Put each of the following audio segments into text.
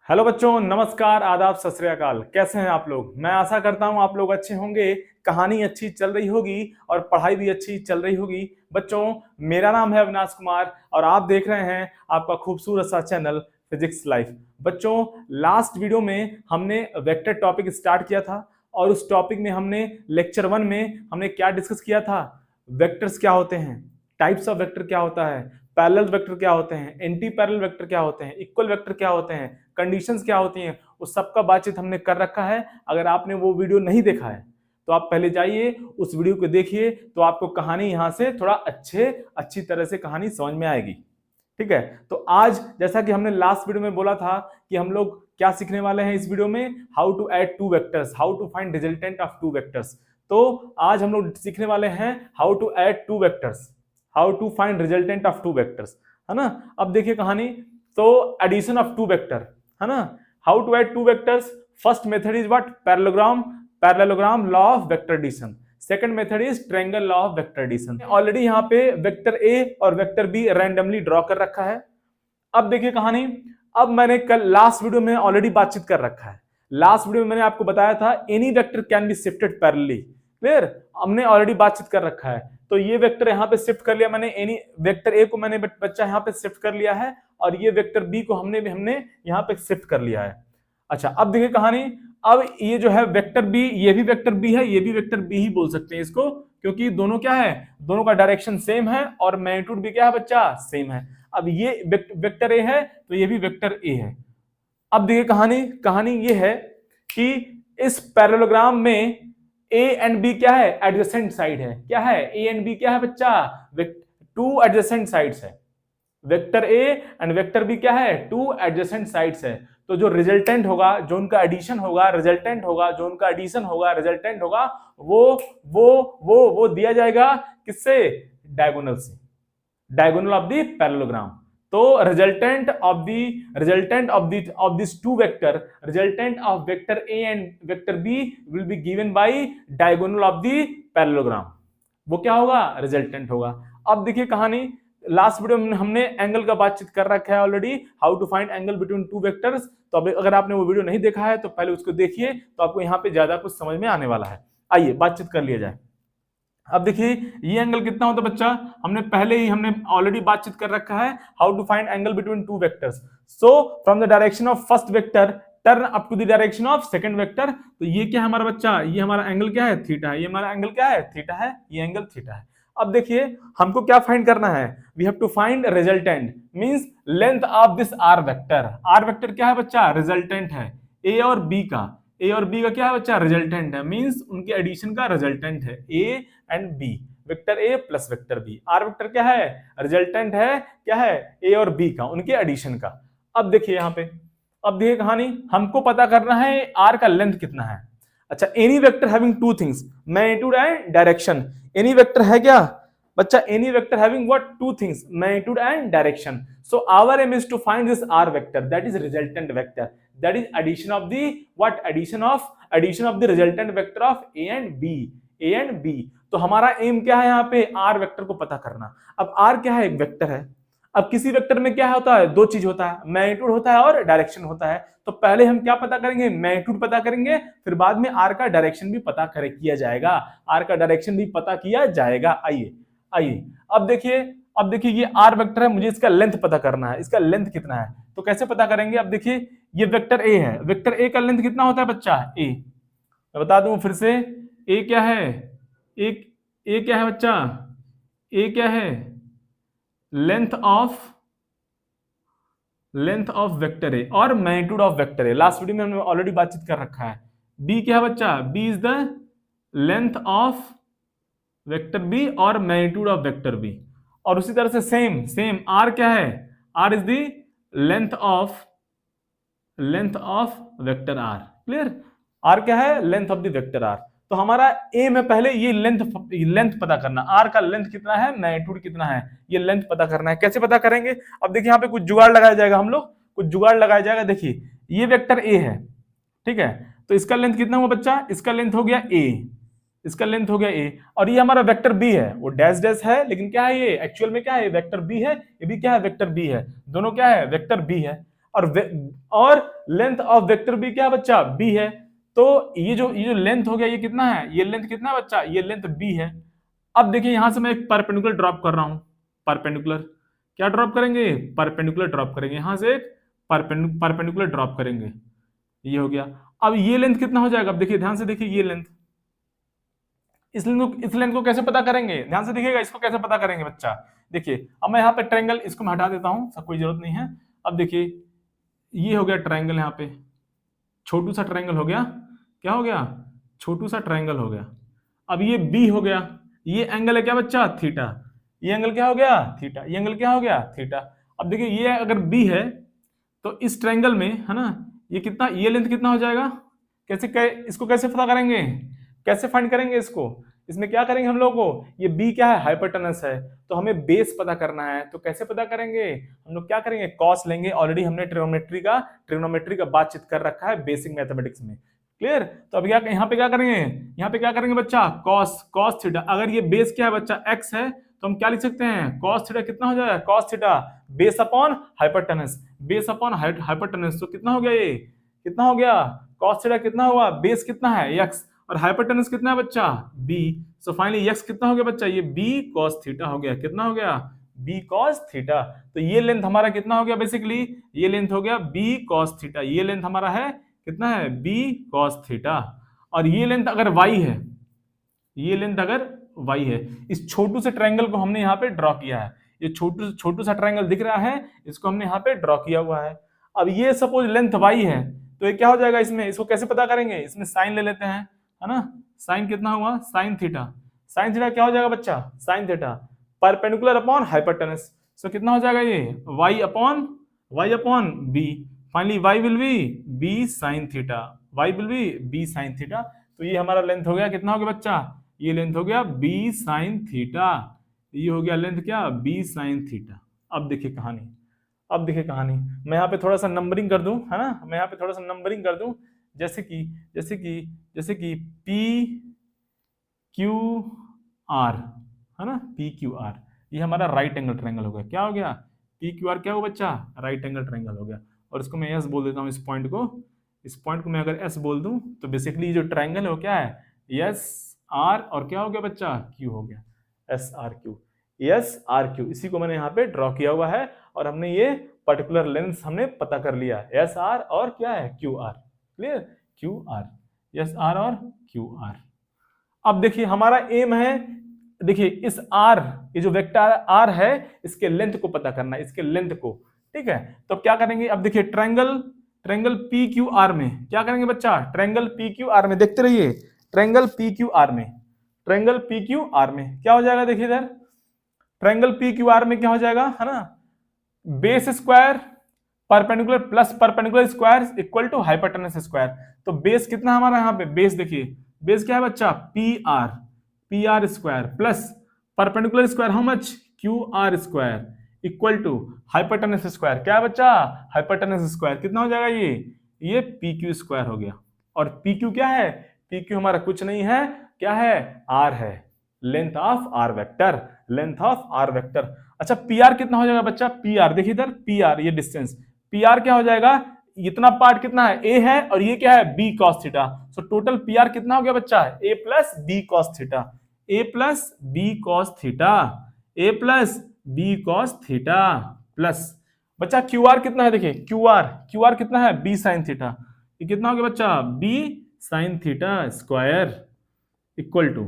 Hello बच्चों, नमस्कार, आदाब, सत श्री अकाल। कैसे हैं आप लोग? मैं आशा करता हूं आप लोग अच्छे होंगे, कहानी अच्छी चल रही होगी और पढ़ाई भी अच्छी चल रही होगी। बच्चों, मेरा नाम है अविनाश कुमार और आप देख रहे हैं आपका खूबसूरत सा चैनल फिजिक्स लाइफ। बच्चों, लास्ट वीडियो में हमने वेक्टर टॉपिक स्टार्ट किया था और उस टॉपिक में हमने लेक्चर 1 में हमने क्या डिस्कस किया था? वेक्टर्स क्या होते हैं, टाइप्स ऑफ वेक्टर क्या होता है, पैरेलल वेक्टर क्या होते हैं, एंटी पैरेलल वेक्टर क्या होते हैं, इक्वल वेक्टर क्या होते हैं, कंडीशंस क्या होती हैं, उस सब का बातचीत हमने कर रखा है। अगर आपने वो वीडियो नहीं देखा है तो आप पहले जाइए उस वीडियो को देखिए, तो आपको कहानी यहां से थोड़ा अच्छी तरह से कहानी समझ में आएगी। ठीक है, तो आज जैसा कि हमने लास्ट वीडियो में बोला था कि हम लोग क्या सीखने वाले हैं इस वीडियो में, how to add two vectors, how to find resultant of two vectors. तो आज हम लोग सीखने वाले हैं how to add two vectors, how to find resultant of two vectors, है ना। अब देखिए कहानी, तो एडिशन ऑफ टू वेक्टर, है ना। How to add two vectors, first method is what? Parallelogram law of vector addition. Second method is triangle law of vector addition. Already यहाँ पे वेक्टर ए और वेक्टर बी रैंडमली ड्रॉ कर रखा है। अब देखिए कहानी, अब मैंने कल लास्ट वीडियो में ऑलरेडी बातचीत कर रखा है। लास्ट वीडियो में मैंने आपको बताया था any vector can be shifted parallelly, clear. हमने ऑलरेडी बातचीत कर रखा है। तो ये वेक्टर यहाँ पे शिफ्ट कर लिया मैंने, एनी वेक्टर ए को मैंने बच्चा यहाँ पे शिफ्ट कर लिया है और ये वेक्टर बी को हमने यहाँ पे शिफ्ट कर लिया है। अच्छा, अब देखिए कहानी, अब ये जो है वेक्टर बी, ये भी वेक्टर बी है, ये भी वेक्टर बी ही बोल सकते हैं इसको, क्योंकि दोनों क्या है, दोनों का डायरेक्शन सेम है और मैग्नीट्यूड भी क्या है बच्चा, सेम है। अब ये वेक्टर ए है तो ये भी वेक्टर ए है। अब देखिए कहानी ये है कि इस पैरेललोग्राम में ए एंड बी क्या है, एडजेसेंट साइड है। क्या है? ए एंड बी क्या है बच्चा? टू एडजेसेंट साइड्स है। Vector A and vector B क्या है? टू एडजेसेंट साइड्स है। तो जो रिजल्टेंट होगा, जो उनका एडिशन होगा, रिजल्टेंट होगा, जो उनका एडिशन होगा, रिजल्टेंट होगा, वो दिया जाएगा किससे? डायगोनल से, डायगोनल ऑफ द पैरेललोग्राम। तो resultant of this two vector, resultant of vector A and vector B will be given by diagonal of the parallelogram. वो क्या होगा? रिजल्टेंट होगा। अब देखिए कहानी, लास्ट वीडियो में हमने एंगल का बातचीत कर रखा है already, how to find angle between two vectors. तो अब अगर आपने वो वीडियो नहीं देखा है तो पहले उसको देखिए, तो आपको यहाँ पे ज्यादा कुछ समझ में आने वाला है। आइए बातचीत कर लिया जाए। अब देखिए ये एंगल कितना होता है बच्चा, हमने ऑलरेडी बातचीत कर रखा है, how to find angle between two vectors. So from the direction of first vector turn up to the direction of second vector. तो ये क्या है हमारा बच्चा, ये हमारा एंगल क्या है? थीटा है। ये हमारा एंगल क्या है? थीटा है। ये एंगल थीटा है। अब देखिए हमको क्या फाइंड करना है, we have to find resultant, means length of this R vector. R vector क्या है बच्चा? रिजल्टेंट है। ए और बी का क्या है बच्चा? रिजल्टेंट है, मींस उनके एडिशन का रिजल्टेंट है A and B, vector A plus vector B. R vector क्या है? रिजल्टेंट है, क्या है? ए और बी का, उनके एडिशन का। अब देखिए यहाँ पे, अब देखिए कहानी, हमको पता करना है आर का लेंथ कितना है। अच्छा, any vector having two things, magnitude and direction. Any vector है क्या बच्चा? Any vector having what? Two things, magnitude and direction. So our aim is to find this R vector, that is resultant vector, that is addition of the what? addition of the resultant vector of a and b। तो हमारा M क्या है यहाँ पे? Are vector को पता करना। अब आर क्या है? एक वेक्टर है। अब किसी वेक्टर में क्या होता है? दो चीज होता है, मैग्नीट्यूड होता है और डायरेक्शन होता है। तो पहले हम क्या पता करेंगे? मैग्नीट्यूड पता करेंगे, फिर बाद में आर का डायरेक्शन भी पता किया जाएगा। आर का डायरेक्शन भी पता किया जाएगा। आइए अब देखिए ये आर वेक्टर है, मुझे इसका लेंथ पता करना है। इसका लेंथ कितना है तो कैसे पता करेंगे? अब देखिए ये वेक्टर ए है, वेक्टर ए का लेंथ कितना होता है बच्चा? ए। मैं बता दूं फिर से, ए क्या है? ए क्या है बच्चा? ए क्या है? लेंथ ऑफ वेक्टर ए और magnitude of vector A. Last video में हमने ऑलरेडी बातचीत कर रखा है। बी क्या है बच्चा? B is the length of vector B और मैग्नीट्यूड ऑफ वेक्टर बी। और उसी तरह से सेम आर क्या है? R is the length of vector R. Clear? R क्या है? Length of the vector R. तो हमारा एम है पहले ये लेंथ पता करना, आर का लेंथ कितना है, मैग्नीट्यूड कितना है, ये लेंथ पता करना है। कैसे पता करेंगे? अब देखिए यहाँ पे कुछ जुगाड़ लगाया जाएगा, हम लोग कुछ जुगाड़ लगाया जाएगा। देखिए ये वेक्टर ए है, ठीक है, तो इसका लेंथ कितना हुआ बच्चा? इसका लेंथ हो गया ए, इसका लेंथ हो गया ए। और ये हमारा वेक्टर बी है, वो डैश डैश है लेकिन क्या है? ये एक्चुअल में क्या है? वेक्टर बी है। ये भी क्या है? वेक्टर बी है। दोनों क्या है? वेक्टर बी है। और लेंथ ऑफ वेक्टर बी क्या है बच्चा, बी है। तो ये जो लेंथ हो गया ये कितना है, ये लेंथ कितना है बच्चा, ये लेंथ बी है। अब देखिए यहां से मैं एक परपेंडिकुलर ड्रॉप कर रहा हूं, परपेंडिकुलर क्या ड्रॉप करेंगे, परपेंडिकुलर ड्रॉप करेंगे, यहां से एक परपेंडिकुलर ड्रॉप करेंगे, ये हो गया। अब ये लेंथ कितना हो जाएगा, अब देखिए ध्यान से देखिए ये लेंथ, इस लेंथ को कैसे पता करेंगे, ध्यान से देखिएगा, इसको कैसे पता करेंगे बच्चा। देखिए अब मैं यहाँ पे ट्रायंगल इसको मैं हटा देता हूं, सब कोई जरूरत नहीं है। अब देखिए ये हो गया ट्रायंगल, यहाँ पे छोटू सा ट्रायंगल हो गया, क्या हो गया, छोटू सा ट्रायंगल हो गया। अब ये बी हो गया, ये एंगल है क्या बच्चा, थीटा, ये एंगल क्या हो गया, थीटा, ये एंगल क्या हो गया, थीटा। अब देखिए ये अगर बी है तो इस ट्रायंगल में है ना, ये कितना, ये लेंथ कितना हो जाएगा, इसको कैसे पता करेंगे, कैसे फाइंड करेंगे इसको, इसमें क्या करेंगे हम लोग को, ये बी क्या है, हाइपोटेनस है, तो हमें बेस पता करना है, तो कैसे पता करेंगे, हम लोग क्या करेंगे, कॉस लेंगे। ऑलरेडी हमने ट्रिग्नोमेट्री का बातचीत कर रखा है बेसिक मैथमेटिक्स में, क्लियर। तो अब यहाँ पे क्या करेंगे, यहाँ पे क्या करेंगे बच्चा, कॉस थीटा। अगर ये बेस क्या है बच्चा, एक्स है, तो हम क्या लिख सकते हैं, कॉस थीटा कितना हो जाएगा, cos theta base upon hypotenuse, base upon hypotenuse, तो कितना हो गया, ये कितना हो गया, कॉस थीटा कितना हुआ, बेस कितना है एक्स, और हाइपोटेनस कितना है बच्चा, बी। सो फाइनली एक्स कितना हो गया बच्चा, ये बी कॉस थीटा हो गया, कितना हो गया, बी कॉस थीटा। तो ये लेंथ हमारा कितना हो गया, बेसिकली ये लेंथ हो गया बी कॉस थीटा, ये लेंथ हमारा है कितना है, बी कॉस थीटा। और ये लेंथ अगर वाई है, ये लेंथ अगर वाई है, इस छोटू से ट्रायंगल को हमने यहाँ पे ड्रॉ किया है, ये छोटू सा ट्रायंगल दिख रहा है, इसको हमने यहाँ पे ड्रॉ किया हुआ है। अब ये सपोज लेंथ वाई है, तो ये क्या हो जाएगा, इसमें इसको कैसे पता करेंगे, इसमें साइन ले लेते हैं, है ना, साइन कितना हुआ, साइन थीटा, साइन थीटा क्या हो जाएगा बच्चा, sine theta perpendicular upon hypotenuse, so कितना हो जाएगा ये y upon B, finally y will be b sin theta, y will be b sin theta. तो ये हमारा लेंथ हो गया, कितना हो गया बच्चा, ये लेंथ हो गया b sin थीटा, ये हो गया लेंथ क्या, b sin थीटा। अब देखिए कहानी, अब देखिए कहानी, मैं यहाँ पे थोड़ा सा नंबरिंग कर दूं, है ना, मैं यहाँ पे थोड़ा सा नंबरिंग कर दूं, जैसे कि P Q R, है ना, P Q R, ये हमारा राइट एंगल ट्रायंगल हो गया, क्या हो गया, P Q R क्या हो बच्चा, राइट एंगल ट्रायंगल हो गया। और इसको मैं S बोल देता हूँ, इस पॉइंट को मैं अगर S बोल दूं, तो बेसिकली जो ट्रायंगल है वो क्या है, S R, और क्या हो गया बच्चा, Q हो गया, S R Q, S R Q, इसी को मैंने यहाँ पे ड्रॉ किया हुआ है, और हमने ये पर्टिकुलर लेंथ हमने पता कर लिया, S R और क्या है, Q R, clear, Q R, S R और Q R। अब देखिए हमारा एम है, देखिए इस R, ये जो वेक्टर R है, इसके लेंथ को पता करना, इसके लेंथ को, ठीक है। तो क्या करेंगे, अब देखिए ट्रायंगल PQR में क्या करेंगे बच्चा, ट्रायंगल PQR में देखते रहिए, ट्रायंगल PQR में क्या हो जाएगा, देखिए इधर ट्रायंगल PQR में क्या हो जाएगा, है ना, base square perpendicular plus perpendicular square equal to hypotenuse square. तो बेस कितना हमारा यहाँ पे, बेस देखिए, बेस क्या है बच्चा, P R square plus perpendicular square how much, Q R square equal to hypotenuse square, क्या है बच्चा, हाइपोटेनस स्क्वायर, कितना हो जाएगा ये पी क्यू स्क्वायर हो गया। और पी क्यू क्या है, पी क्यू हमारा कुछ नहीं है, क्या है, आर है, length of R vector, length of R vector. अच्छा पी आर कितना हो जाएगा बच्चा, पी आर देखिए इधर, पी आर ये डिस्टेंस, पी आर क्या हो जाएगा, इतना पार्ट कितना है, ए है, और ये क्या है, B cos theta. So total P R कितना हो गया बच्चा, A plus B cos theta, A plus B cos theta, A plus B cos theta plus बच्चा क्यू आर कितना है, देखिए क्यू आर कितना है, बी साइन थीटा, ये कितना हो गया बच्चा, B sine theta square equal to,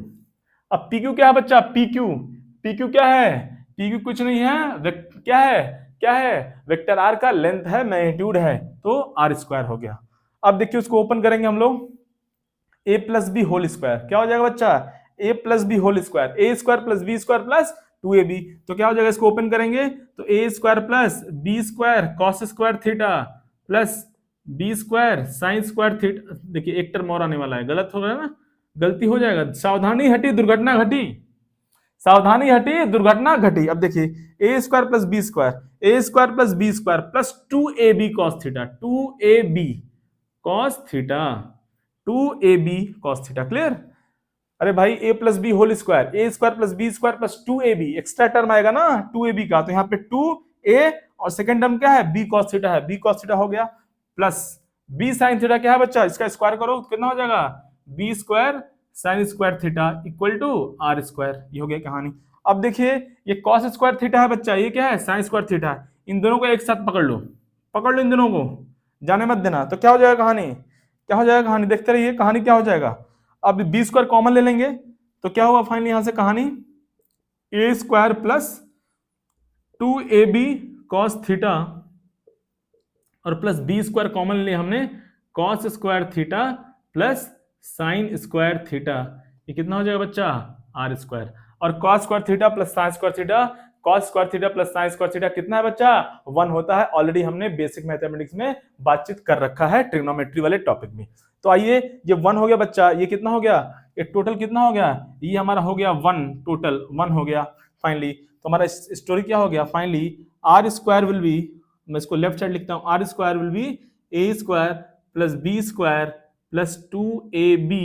अब पी क्यू क्या है बच्चा, पी क्यू क्या है, पी क्यू कुछ नहीं है, क्या है वेक्टर आर का लेंथ है, मैग्नीट्यूड है, तो आर स्क्वायर हो गया। अब देखिए उसको ओपन करेंगे हम लोग, A plus B whole square, क्या हो जाएगा बच्चा, A plus B whole square, A square plus B square plus 2ab, तो क्या हो जाएगा, इसको ओपन करेंगे तो A square plus B square cos square theta plus B square sine square theta. देखिए एक टर्म और आने वाला है, गलत हो गया ना, गलती हो जाएगा, सावधानी हटी दुर्घटना घटी, सावधानी हटी दुर्घटना घटी। अब देखिए A square plus B square plus 2ab cos theta, 2ab cos theta, 2ab cos theta, clear. अरे भाई A plus B whole square, A square plus B square plus 2ab, extra term आएगा ना 2ab का, तो यहाँ पे 2 ए और second term क्या है, बी कॉस थीटा है, बी कॉस थीटा हो गया, प्लस बी साइन थीटा क्या है बच्चा, इसका स्क्वायर करो कितना हो जाएगा, B square sine square theta equal to R square. ये हो गया कहानी। अब देखिए ये कॉस स्क्वायर थीटा है बच्चा, ये क्या है, साइन स्क्वायर थीटा है। इन दोनों को एक साथ पकड़ लो, पकड़ लो इन दोनों को, जाने मत देना। तो क्या हो जाएगा कहानी, क्या हो जाएगा कहानी, देखते रहिए कहानी क्या हो जाएगा। अब बी स्क्वायर कॉमन ले लेंगे तो क्या होगा फाइनली यहां से कहानी, A square plus 2ab cos theta और प्लस बी स्क्वायर कॉमन लिया हमने, cos square theta plus sine square theta, ये कितना हो जाएगा बच्चा, आर स्क्वायर। और cos square theta plus sine square theta, cos square theta plus sine square theta कितना है बच्चा, 1 होता है। ऑलरेडी हमने बेसिक मैथमेटिक्स में बातचीत कर रखा है ट्रिग्नोमेट्री वाले टॉपिक में। तो आइए ये 1 हो गया बच्चा, ये कितना हो गया, ये टोटल कितना हो गया, ये हमारा हो गया 1, टोटल 1 हो गया फाइनली। तो हमारा स्टोरी क्या हो गया finally, R square will be, मैं इसको लेफ्ट साइड लिखता हूं, R square will be A square plus B square plus 2ab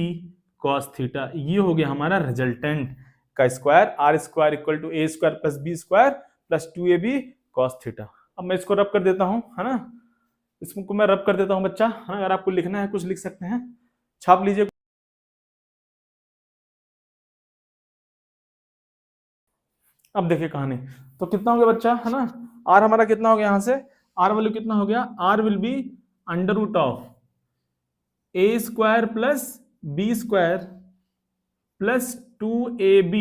cos theta. ये हो गया हमारा रिजल्टेंट का square, R square equal to A square plus B square plus 2ab cos theta. अब मैं इसको रब कर देता हूं, है ना, इसको मैं रब कर देता हूं बच्चा, है ना, अगर आपको लिखना है कुछ लिख सकते हैं, छाप लीजिए। अब देखिए कहानी, तो कितना हो गया बच्चा, है ना, आर हमारा कितना हो गया, यहां से आर वैल्यू कितना हो गया, R will be under root of A square plus B square plus 2ab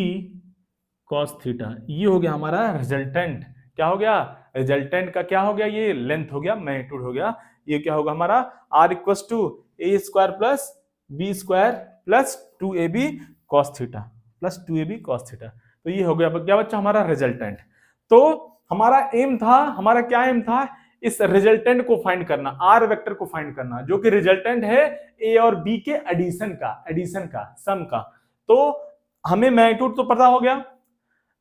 cos theta. ये हो गया हमारा रिजल्टेंट। क्या हो गया, रिजल्टेंट का क्या हो गया, ये लेंथ हो गया, मैग्नीट्यूड हो गया। ये क्या होगा हमारा, R equal to A square plus B square plus 2ab cos theta plus 2ab cos theta. तो ये हो गया क्या बच्चा, हमारा रिजल्टेंट। तो हमारा एम था, हमारा क्या एम था, इस रिजल्टेंट को फाइंड करना, आर वेक्टर को फाइंड करना, जो कि रिजल्टेंट है ए और बी के एडिशन का सम का। तो हमें मैग्नीट्यूड तो पता हो गया,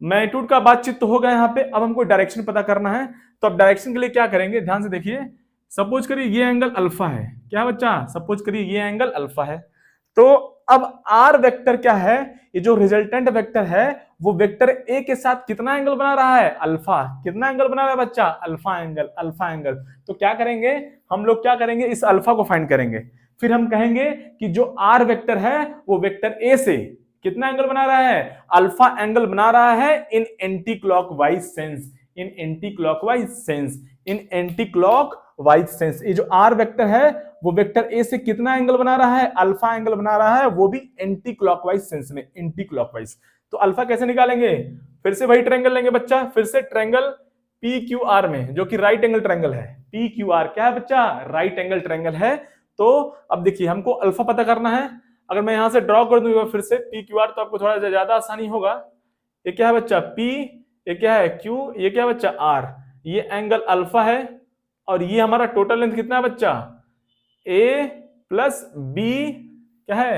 मैग्नीट्यूड का बातचीत तो होगा यहाँ पे। अब हमको डायरेक्शन पता करना है, तो अब डायरेक्शन के लिए क्या करेंगे, ध्यान से देखिए। सपोज करिए ये एंगल अल्फा है, क्या बच्चा, सपोज करिए ये एंगल अल्फा है। तो अब आर वेक्टर क्या है, ये जो रिजल्टेंट वेक्टर है वो वेक्टर ए के साथ कितना एंगल बना रहा है, अल्फा। कितना एंगल बना रहा है बच्चा, अल्फा एंगल, अल्फा एंगल। तो क्या करेंगे हम लोग, क्या करेंगे, इस अल्फा को फाइंड करेंगे। फिर हम कहेंगे कि जो आर वेक्टर है वो वेक्टर ए से कितना एंगल बना रहा है, अल्फा एंगल बना रहा है इन एंटी क्लॉकवाइज सेंस, इन एंटी क्लॉकवाइज सेंस, इन एंटी क्लॉकवाइज सेंस। ये जो आर वेक्टर है वो वेक्टर ए से कितना एंगल बना रहा है, अल्फा एंगल बना रहा है, वो भी एंटी क्लॉकवाइज सेंस में, एंटी क्लॉकवाइज। तो अल्फा कैसे निकालेंगे, फिर से वही ट्रायंगल लेंगे बच्चा, फिर से ट्रायंगल पी क्यू आर में, जो कि राइट एंगल ट्रायंगल है। पी क्यू आर क्या है बच्चा, राइट एंगल ट्रायंगल है। तो अब देखिए हमको अल्फा पता करना है। अगर मैं यहां से ड्रॉ कर दूंगा फिर से पी क्यू आर, तो आपको थोड़ा ज्यादा आसानी होगा। ये क्या है बच्चा, पी, ये क्या है क्यू, ये क्या है बच्चा आर। ये एंगल अल्फा है और ये हमारा टोटल लेंथ कितना है बच्चा, ए प्लस बी, क्या है,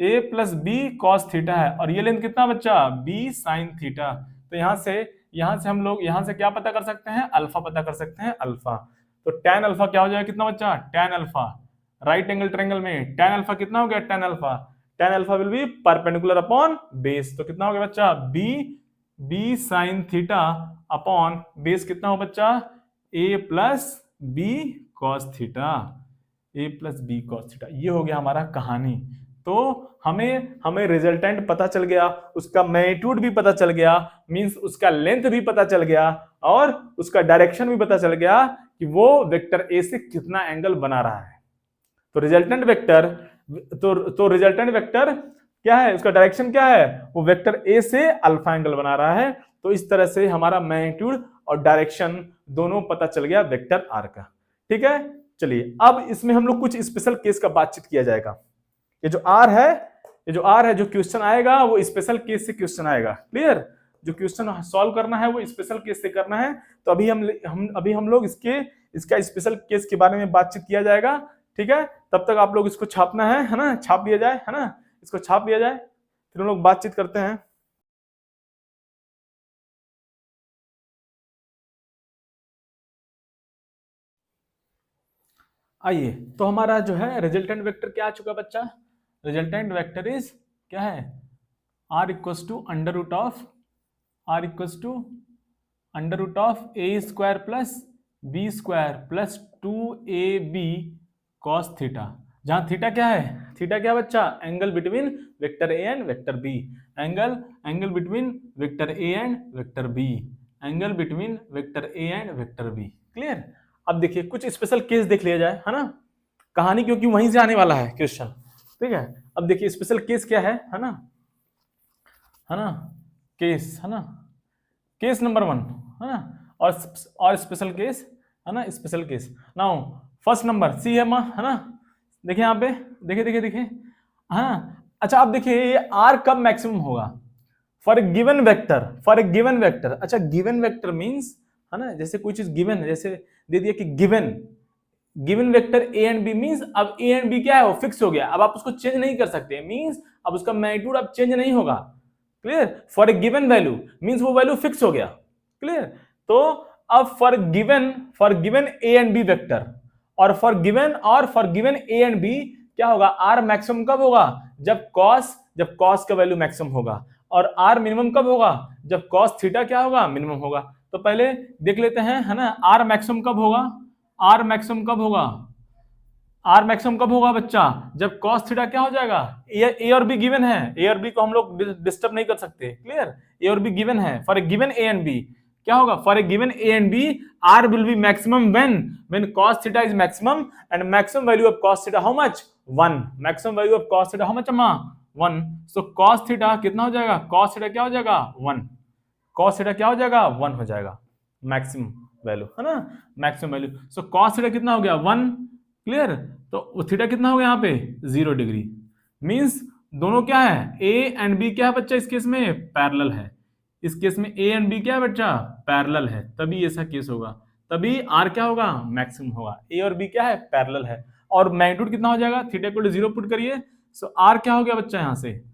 ए प्लस बी कॉस थीटा है। और ये लेंथ कितना बच्चा, बी साइन थीटा। तो यहां से हम लोग यहां से क्या पता कर सकते हैं, अल्फा पता कर सकते हैं, अल्फा। तो tan अल्फा क्या हो जाएगा, कितना बच्चा, tan alpha, right angle triangle में tan अल्फा कितना हो गया, tan alpha will be perpendicular upon base. तो कितना हो गया बच्चा, B sine theta upon base कितना हो बच्चा, A plus B cos theta, A plus B cos theta. ये हो गया हमारा कहानी। तो हमें रिजल्टेंट पता चल गया, उसका मैग्नीट्यूड भी पता चल गया, मींस उसका लेंथ भी पता चल गया, और उसका डायरेक्शन भी पता चल गया कि वो वेक्टर ए से कितना एंगल बना रहा है। तो रिजल्टेंट वेक्टर, तो रिजल्टेंट वेक्टर क्या है, उसका डायरेक्शन क्या है, वो वेक्टर ए से अल्फा एंगल बना रहा है। तो इस तरह से हमारा मैग्नीट्यूड और डायरेक्शन दोनों पता चल गया वेक्टर आर का। ठीक है, चलिए अब इसमें हम लोग कुछ स्पेशल केस का बातचीत किया जाएगा। ये जो आर है, जो क्वेश्चन आएगा वो स्पेशल केस से क्वेश्चन आएगा। क्लियर, जो क्वेश्चन सॉल्व करना है वो स्पेशल केस से करना है। तो अभी हम लोग इसका स्पेशल केस के बारे में बातचीत किया जाएगा। ठीक है, तब तक आप लोग इसको छापना है ना, छाप लिया जाए, है ना, इसको छाप लिया जाए, फिर हम लोग बातचीत करते हैं। आइए, तो हमारा जो है रिजल्टेंट वेक्टर क्या आ चुका बच्चा, रिजल्टेंट वेक्टर इज क्या है, R equals to under root of, R equals to under root of A square plus B square plus 2ab cos theta, जहां थीटा क्या है, थीटा क्या बच्चा, angle between vector A and vector B, angle between vector A and vector B, angle between vector A and vector B. Clear. अब देखिए कुछ special case देख लिया जाए, है ना, कहानी क्योंकि वहीं से आने वाला है क्वेश्चन। ठीक है, अब देखिए स्पेशल केस क्या है ना, है ना, केस, है ना, केस नंबर 1, है ना, और स्पेशल केस, है ना, special case. Now first number सी है मां, है ना, देखिए यहाँ पे, देखिए, हाँ। अच्छा अब देखिए ये आर कब मैक्सिमम होगा, फॉर ए गिवन वेक्टर, अच्छा गिवन वेक्टर मींस, है ना, जैसे कोई चीज गिवन है, जैसे दे दिया कि given vector A and B means अब ए एंड बी क्या है, वो फिक्स हो गया, अब आप उसको चेंज नहीं कर सकते, मींस अब उसका मैग्नीट्यूड अब चेंज नहीं होगा। Clear. For a given value means वो वैल्यू फिक्स हो गया। क्लियर। तो अब for given A and B vector और for given A and B क्या होगा, आर मैक्सिमम कब होगा, जब कॉस का वैल्यू मैक्सिमम होगा, और आर मिनिमम कब होगा, जब कॉस थीटा क्या होगा, मिनिमम होगा। तो पहले देख लेते हैं, है ना, आर मैक्सिमम कब होगा, आर मैक्सिमम कब होगा बच्चा, जब कॉस थीटा क्या हो जाएगा, ए और बी गिवन है, ए और बी को हम लोग डिस्टर्ब नहीं कर सकते। क्लियर। ए और बी गिवन है, for a given A and B क्या होगा, for a given A and B R will be maximum when cos theta is maximum and maximum value of cos theta how much 1, maximum value of cos theta how much अम्मा 1। सो cos theta कितना हो जाएगा, cos theta क्या हो जाएगा 1, cos theta क्या हो जाएगा 1 हो जाएगा, मैक्सिमम वैल्यू, है ना, मैक्सिमम वैल्यू। सो cos थीटा कितना हो गया 1। क्लियर। तो थीटा कितना हो गया यहाँ पे 0 डिग्री, मींस दोनों क्या है, ए एंड बी क्या है बच्चा, इस केस में पैरेलल है, इस केस में ए एंड बी क्या है बच्चा, पैरेलल है, तभी ऐसा केस होगा, तभी आर क्या होगा, मैक्सिमम होगा, ए और बी क्या है, पैरेलल है, और मैग्नीट्यूड कितना हो जाएगा, थीटा इक्वल टू 0 पुट करिए। सो आर क्या हो गया बच्चा, यहां से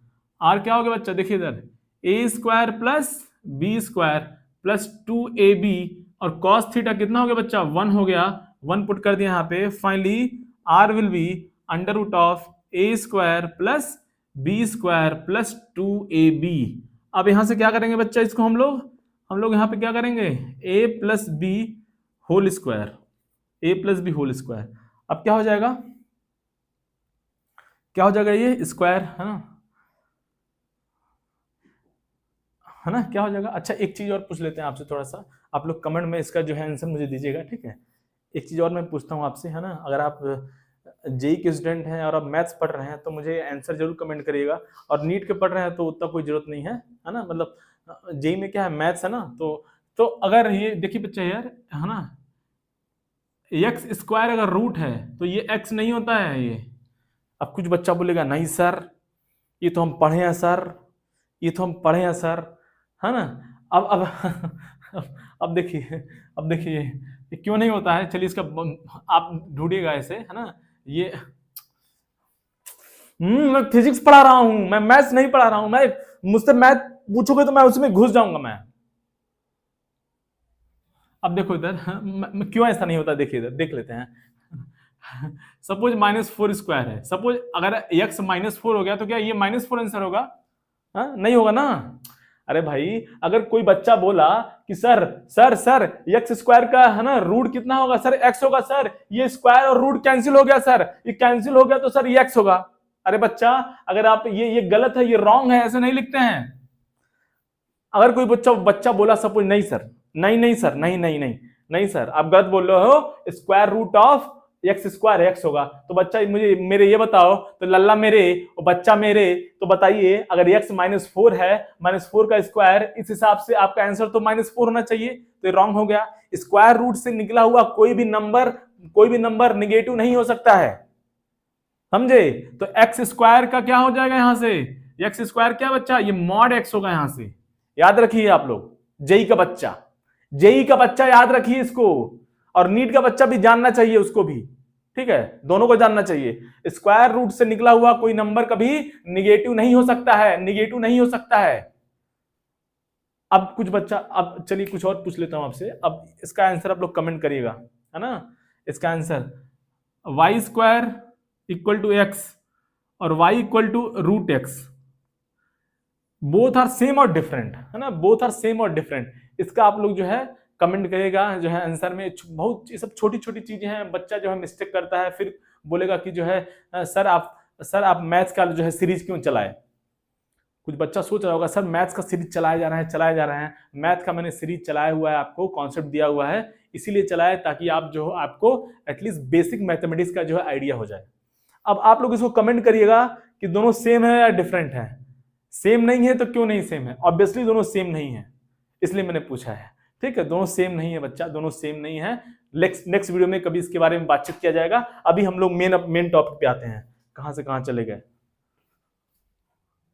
आर क्या हो गया बच्चा, देखिए इधर A square plus B square plus 2ab और कॉस थीटा कितना हो गया बच्चा 1 हो गया, 1 पुट कर दिया यहाँ पे। Finally R will be under root of A square plus B square plus 2ab। अब यहां से क्या करेंगे बच्चा, इसको हम लोग यहां पे क्या करेंगे, a plus B whole square, अब क्या हो जाएगा ये स्क्वायर, है ना, क्या हो जाएगा। अच्छा एक चीज और पूछ लेते हैं आपसे, थोड़ा सा आप लोग कमेंट में इसका जो है आंसर मुझे दीजिएगा, ठीक है। एक चीज और मैं पूछता हूँ आपसे, है ना, अगर आप जेई के स्टूडेंट हैं और आप मैथ्स पढ़ रहे हैं तो मुझे आंसर जरूर कमेंट करिएगा, और नीट के पढ़ रहे हैं तो उतना कोई जरूरत नहीं है ना, मतलब जेई में क्या है, मैथ्स है ना, तो अगर ये देखिए बच्चा यार, है ना, एक्स स्क्वायर अगर रूट है तो ये एक्स नहीं होता है ये। अब कुछ बच्चा बोलेगा नहीं सर ये तो हम पढ़े हैं सर, है ना। अब देखिए ये क्यों नहीं होता है, चलिए इसका आप ढूंढिएगा ऐसे, है ना। ये मैं फिजिक्स पढ़ा रहा हूं, मैं मैथ्स नहीं पढ़ा रहा हूं, मैं मुझसे मैथ पूछोगे तो मैं उसमें घुस जाऊंगा मैं। अब देखो इधर क्यों ऐसा नहीं होता, देखिए इधर देख लेते हैं। सपोज -4 स्क्वायर है, सपोज अगर x -4 हो गया तो क्या ये -4 आंसर होगा, नहीं होगा ना। अरे भाई अगर कोई बच्चा बोला कि सर एक्स स्क्वायर का है ना रूट कितना होगा, सर एक्स होगा, सर ये स्क्वायर और रूट कैंसिल हो गया, सर ये कैंसिल हो गया तो सर ये एक्स होगा। अरे बच्चा अगर आप ये गलत है, ये रॉन्ग है, ऐसे नहीं लिखते हैं। अगर कोई बच्चा बोला सपोज नहीं सर, नहीं सर आप गलत बोल रहे हो, square root of X square X होगा, तो बच्चा मुझे मेरे ये बताओ, तो लल्ला मेरे और बच्चा मेरे, तो बताइए अगर एक्स -4 है, -4 का स्क्वायर, इस हिसाब से आपका आंसर तो -4 होना चाहिए, तो रॉन्ग हो गया। स्क्वायर रूट से निकला हुआ कोई भी नंबर निगेटिव नहीं हो सकता है, समझे। तो एक्स स्क्वायर का क्या हो जाएगा, यहां से एक्स स्क्वायर क्या बच्चा, ये मॉड एक्स होगा, यहां से याद रखिए आप लोग, जेई का बच्चा याद रखिए इसको, और नीट का बच्चा भी जानना चाहिए उसको भी, ठीक है, दोनों को जानना चाहिए। स्क्वायर रूट से निकला हुआ कोई नंबर कभी निगेटिव नहीं हो सकता है, अब कुछ बच्चा, अब चलिए कुछ और पूछ लेता हूं आपसे, अब इसका आंसर आप लोग कमेंट करिएगा, है ना। इसका answer Y square equal to X और Y equal to root X, both are same और डिफरेंट, है ना, बोथ आर सेम और डिफरेंट। इसका आप लोग जो है कमेंट करिएगा जो है आंसर में। बहुत ये सब छोटी छोटी चीजें हैं, बच्चा जो है मिस्टेक करता है, फिर बोलेगा कि जो है सर आप मैथ्स का जो है सीरीज क्यों चलाए। कुछ बच्चा सोच रहा होगा सर मैथ्स का सीरीज चलाया जा रहा है। मैथ का मैंने सीरीज चलाया हुआ है, आपको कॉन्सेप्ट दिया हुआ है, इसीलिए चलाए ताकि आप जो आपको एटलीस्ट बेसिक मैथमेटिक्स का जो है आइडिया हो जाए। अब आप लोग इसको कमेंट करिएगा कि दोनों सेम है या डिफरेंट है। सेम नहीं है तो क्यों नहीं सेम है? ऑब्वियसली दोनों सेम नहीं है, इसलिए मैंने पूछा है। ठीक है, दोनों सेम नहीं है बच्चा, दोनों सेम नहीं है। नेक्स्ट वीडियो में कभी इसके बारे में बातचीत किया जाएगा। अभी हम लोग मेन टॉपिक पे आते हैं। कहां से कहां चले गए,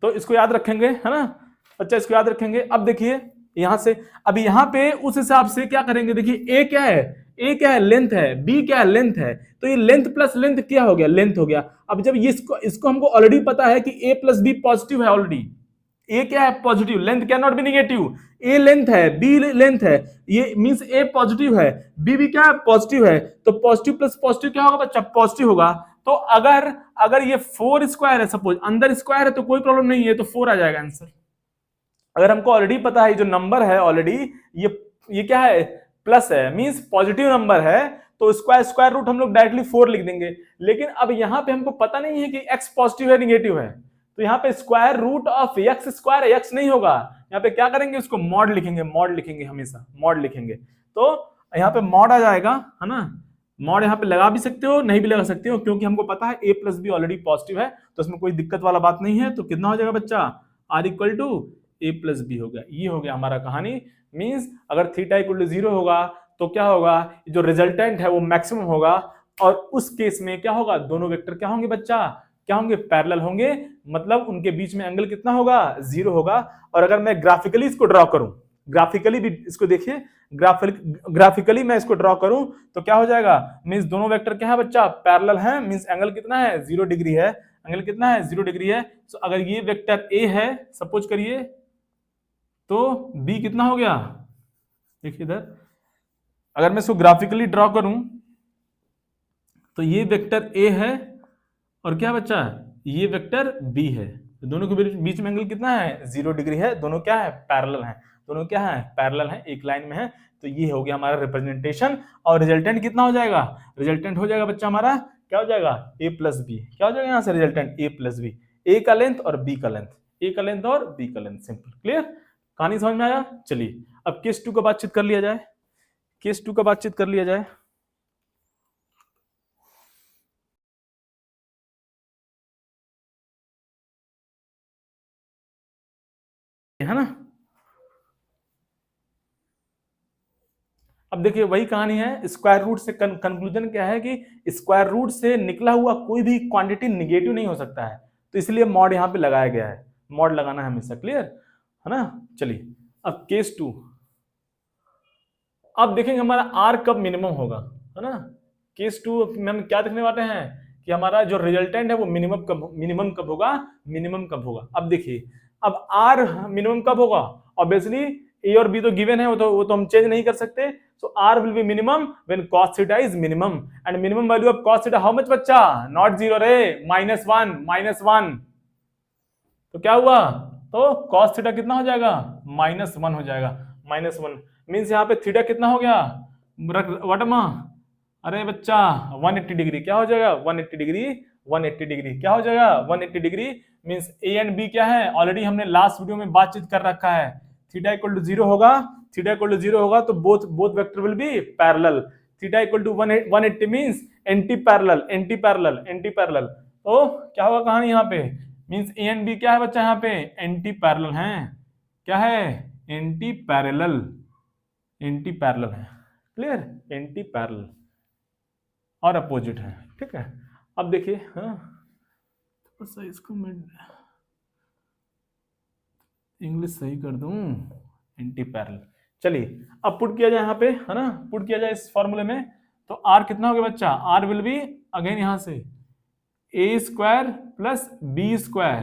तो इसको याद रखेंगे, है ना बच्चा, इसको याद रखेंगे। अब देखिए यहां से, अभी यहां पे उस हिसाब से क्या करेंगे, देखिए ए क्या है, ए क्या है, लेंथ है, बी क्या है, लेंथ है, तो ये लेंथ प्लस लेंथ क्या हो गया, लेंथ हो गया। अब जब ये इसको हमको ऑलरेडी पता है कि ए प्लस बी पॉजिटिव है ऑलरेडी, ए क्या है positive, length can not be negative, A length है बी लेंथ है, ये मींस ए पॉजिटिव है, बी भी क्या है पॉजिटिव है, तो पॉजिटिव प्लस पॉजिटिव क्या होगा बच्चा, पॉजिटिव होगा। तो अगर ये 4 स्क्वायर है, सपोज अंदर स्क्वायर है तो कोई प्रॉब्लम नहीं है, तो 4 आ जाएगा आंसर। अगर हमको ऑलरेडी पता है जो नंबर है ऑलरेडी ये क्या है, प्लस है, मींस पॉजिटिव नंबर है, तो स्क्वायर रूट हम लोग डायरेक्टली 4 लिख देंगे। लेकिन अब यहां पे हमको पता नहीं है कि x पॉजिटिव है निगेटिव है, तो यहाँ पे square root of X square है, एक्स नहीं होगा, यहाँ पे क्या करेंगे, उसको मॉड लिखेंगे हमेशा मॉड लिखेंगे। तो यहाँ पे मॉड आ जाएगा, है ना, मॉड यहाँ पे लगा भी सकते हो नहीं भी लगा सकते हो, क्योंकि हमको पता है a plus B already positive है, तो इसमें कोई दिक्कत वाला बात नहीं है। तो कितना हो जाएगा बच्चा, r equal to a plus B हो गया। ये हो गया हमारा कहानी। मींस अगर थीटा इक्वल टू 0 होगा तो क्या होगा, जो रिजल्टेंट है वो मैक्सिमम होगा, और उस केस में क्या होगा, दोनों वेक्टर क्या होंगे बच्चा, क्या होंगे, पैरेलल होंगे, मतलब उनके बीच में एंगल कितना होगा, 0 होगा। और अगर मैं ग्राफिकली इसको ड्रॉ करूं, ग्राफिकली भी इसको देखिए, ग्राफिकली मैं इसको ड्रॉ करूं तो क्या हो जाएगा, मींस दोनों वेक्टर क्या है बच्चा, पैरेलल है, मींस एंगल कितना है, 0 डिग्री है, एंगल कितना है, 0 डिग्री है। तो अगर ये वेक्टर ए है सपोज करिए, तो बी कितना हो गया, देखिए इधर, अगर मैं इसको ग्राफिकली ड्रॉ करूं तो ये वेक्टर ए है और क्या बच्चा, ये वेक्टर बी है, तो दोनों के बीच में एंगल कितना है, 0 डिग्री है, दोनों क्या है, पैरेलल हैं, दोनों क्या है, पैरेलल हैं, एक लाइन में है। तो ये हो गया हमारा रिप्रेजेंटेशन, और रिजल्टेंट कितना हो जाएगा, रिजल्टेंट हो जाएगा बच्चा हमारा क्या हो जाएगा, ए प्लस बी, क्या हो जाएगा यहाँ से रिजल्टेंट, ए प्लस बी, ए का लेंथ और बी का लेंथ, ए का लेंथ और बी का लेंथ, सिंपल, क्लियर, कहानी समझ में आया। चलिए अब केस 2 का बातचीत कर लिया जाए, केस 2 का बातचीत कर लिया जाए। है ना, अब देखिए वही कहानी है, स्क्वायर रूट से कंक्लूजन क्या है कि स्क्वायर रूट से निकला हुआ कोई भी क्वांटिटी निगेटिव नहीं हो सकता है, तो इसलिए मॉड यहां पे लगाया गया है, मॉड लगाना है हमेशा, क्लियर है ना। चलिए अब केस 2, अब देखेंगे हमारा आर कब मिनिमम होगा, है ना। केस 2 में हम क्या देखने वाले हैं कि हमारा जो रिजल्टेंट है वो मिनिमम कब होगा, मिनिमम कब होगा। अब देखिए अब आर मिनिमम कब होगा, ऑब्वियसली ए और बी तो गिवन है, वो तो हम चेंज नहीं कर सकते। So R will be minimum when cos theta is minimum, and minimum value of cos theta how much बच्चा, not 0 रे, -1, तो क्या हुआ, तो cos theta कितना हो जाएगा, -1 हो जाएगा, -1 मीन्स यहाँ पे थीटा कितना हो गया, वटमा, अरे बच्चा 180 डिग्री, क्या हो जाएगा 180 डिग्री, 180 डिग्री क्या हो जाएगा 180 degree, means A and B क्या है, ऑलरेडी हमने लास्ट वीडियो में बातचीत कर रखा है, थीटा इक्वल टू 0 होगा, थीटा इक्वल टू 0 होगा तो both vector will be parallel, theta equal to 180 means anti parallel, तो क्या होगा कहानी यहाँ पे, मींस ए एंड बी क्या है बच्चा, यहाँ पे एंटी पैरेलल हैं, क्या है, एंटी पैरेलल है, क्लियर, एंटी पैरेलल और अपोजिट है, ठीक है। अब देखिए हाँ, तो इसको मैं इंग्लिश सही कर दूं, एंटी पैरेलल। चलिए अब पुट किया जाए यहाँ पे, है ना, पुट किया जाए इस फॉर्मूले में, तो आर कितना हो गया बच्चा, आर विल बी अगेन यहां से A square plus B square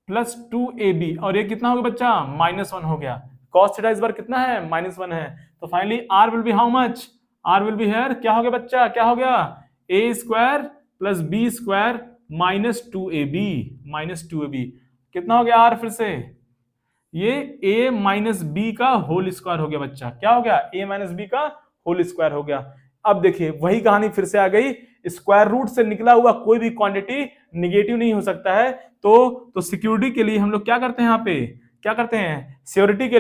plus 2ab, और ये कितना हो गया बच्चा, -1 हो गया, cos थीटा इस बार कितना है, -1 है, तो finally R will be how much, R will be here क्या हो गया बच्चा, क्या हो गया, A square plus B square -2ab, कितना हो गया आर, फिर से ये a माइनस बी का होल स्क्वायर हो गया बच्चा। क्या हो गया? a माइनस बी का होल स्क्वायर हो गया। अब देखिए वही कहानी फिर से आ गई, स्क्वायर रूट से निकला हुआ कोई भी क्वांटिटी निगेटिव नहीं हो सकता है। तो सिक्योरिटी के लिए हम लोग क्या करते हैं, यहाँ पे क्या करते हैं, श्योरिटी के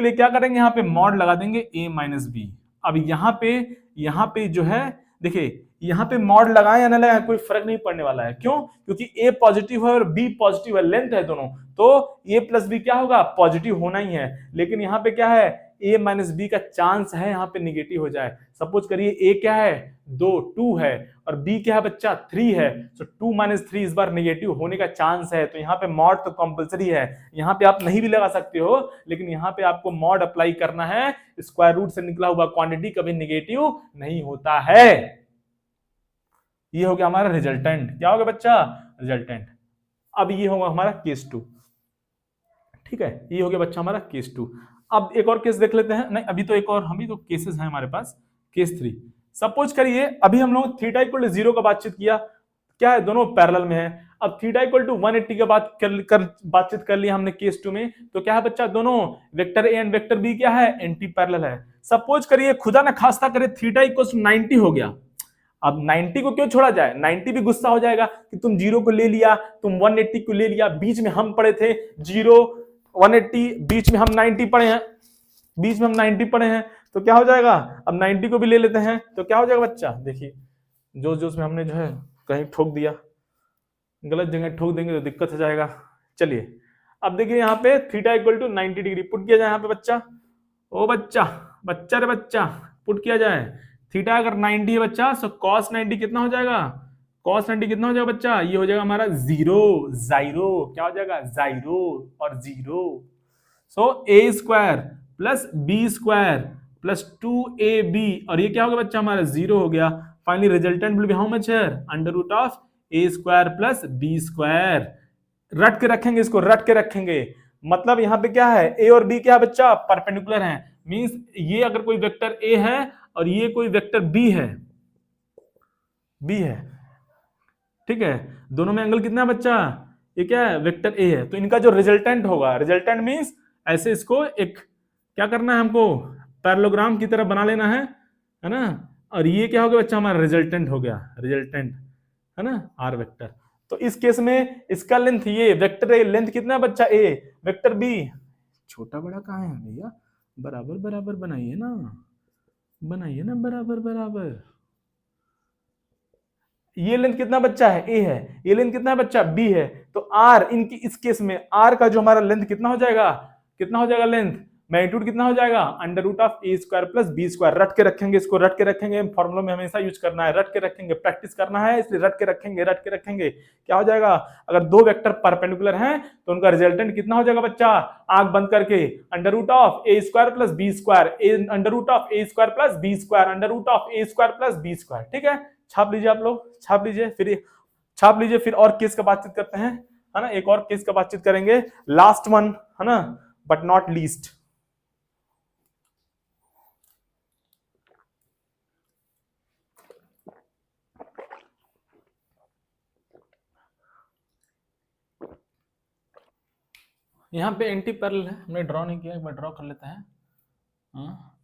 लिए क्या करेंगे, यहाँ पे मॉड लगा देंगे a माइनस बी। अब यहाँ पे जो है देखिए, यहाँ पे मॉड लगाए या ना लगाए कोई फर्क नहीं पड़ने वाला है। क्यों? क्योंकि a पॉजिटिव है और b पॉजिटिव है, लेंथ है दोनों, तो a प्लस बी क्या होगा, पॉजिटिव होना ही है। लेकिन यहाँ पे क्या है, a माइनस बी का चांस है यहाँ पे निगेटिव हो जाए। सपोज करिए a क्या है, 2 है, और b क्या है बच्चा, 3 है। तो 2 माइनस 3 इस बार निगेटिव होने का चांस है। तो यहाँ पे मॉड तो कंपलसरी है। यहाँ पे आप नहीं भी लगा सकते हो, लेकिन यहाँ पे आपको मॉड अप्लाई करना है। स्क्वायर रूट से निकला हुआ क्वांटिटी कभी निगेटिव नहीं होता है। ये हो गया हमारा रिजल्टेंट। क्या हो गया बच्चा, रिजल्टेंट। अब ये होगा हमारा केस 2। ठीक है, ये हो गया बच्चा हमारा केस 2। अब एक और केस देख लेते हैं। नहीं, अभी तो एक और, हम भी तो केसेस हैं हमारे पास। केस 3, सपोज करिए अभी हम लोग थीटा इक्वल टू 0 का बातचीत किया, क्या है, दोनों पैरेलल में है। अब थीटा इक्वल टू 180 के बाद बातचीत कर लिया हमने केस 2 में, तो क्या है बच्चा, दोनों vector A and vector B क्या है, एंटी पैरेलल है। सपोज करिए खुदा ना खास्ता करे थीटा इक्वल टू 90 हो गया। अब 90 को क्यों छोड़ा जाए, 90 भी गुस्सा हो जाएगा कि तुम 0 को ले लिया, तुम 180 को ले लिया, बीच में हम पड़े थे 0 180, बीच में हम 90 पड़े हैं, तो क्या हो जाएगा, अब 90 को भी ले लेते हैं तो क्या हो जाएगा बच्चा। देखिए जोश में हमने जो है कहीं ठोक दिया, गलत जगह ठोक देंगे तो दिक्कत हो जाएगा। चलिए अब देखिए यहाँ पे theta equal to 90 degree put किया जाए यहाँ पे बच्चा, ओ बच्चा रे बच्चा, पुट किया जाए। थीटा अगर 90 है बच्चा, सो cos 90 कितना हो जाएगा, cos 90 कितना हो जाएगा बच्चा, ये हो जाएगा हमारा जाइरो, क्या हो जाएगा, जाइरो और 0। सो a square plus B square plus 2ab, और ये क्या हो गया बच्चा हमारा, 0 हो गया। Finally resultant will be how much है, under root of a square plus b square. रट के रखेंगे इसको, रट के रखेंगे। मतलब यहाँ पे क्या है, a और b क्या है बच्चा, परपेंडिकुलर है। मींस ये अगर कोई वेक्टर a है और ये कोई वेक्टर b है, ठीक है, दोनों में एंगल कितना है बच्चा, ये क्या है, वेक्टर a है। तो इनका जो रिजल्टेंट होगा, रिजल्टेंट मींस ऐसे इसको एक क्या करना है हमको, पैरेललोग्राम की तरह बना लेना है ना। और ये क्या हो गया बच्चा, हमारा रिजल्टेंट हो गया, रिजल्टेंट है ना, आर वेक्टर। तो इस केस में इसका लेंथ, ये वेक्टर ए लेंथ कितना है बच्चा, ए, वेक्टर बी छोटा बड़ा कहाँ है भैया, बराबर बराबर बनाइए ना, बराबर बराबर। ये लेंथ कितना बच्चा है, ए है, ये लेंथ कितना है बच्चा, बी है। तो आर, इनकी इस केस में आर का जो हमारा लेंथ कितना हो जाएगा लेंथ, मैग्नीट्यूड कितना हो जाएगा, under root of A square plus B square. रट के रखेंगे इसको, रट के रखेंगे, फॉर्मूला में हमेशा यूज करना है, रट के रखेंगे, प्रैक्टिस करना है, इसलिए रट के रखेंगे। क्या हो जाएगा, अगर दो वेक्टर परपेंडिकुलर हैं तो उनका रिजल्टेंट कितना हो जाएगा बच्चा, आंख बंद करके, under root of A square plus B square, under root of A square plus B square, under root of A square plus B square. ठीक है, छाप लीजिए आप लोग, छाप लीजिए, फिर और केस का बातचीत करते हैं, है ना, एक और केस का बातचीत करेंगे, लास्ट वन, है ना, बट नॉट लीस्ट। यहाँ पे एंटी पैरेलल है, हमने ड्रॉ नहीं किया, एक बार ड्रॉ कर लेते हैं। हाँ,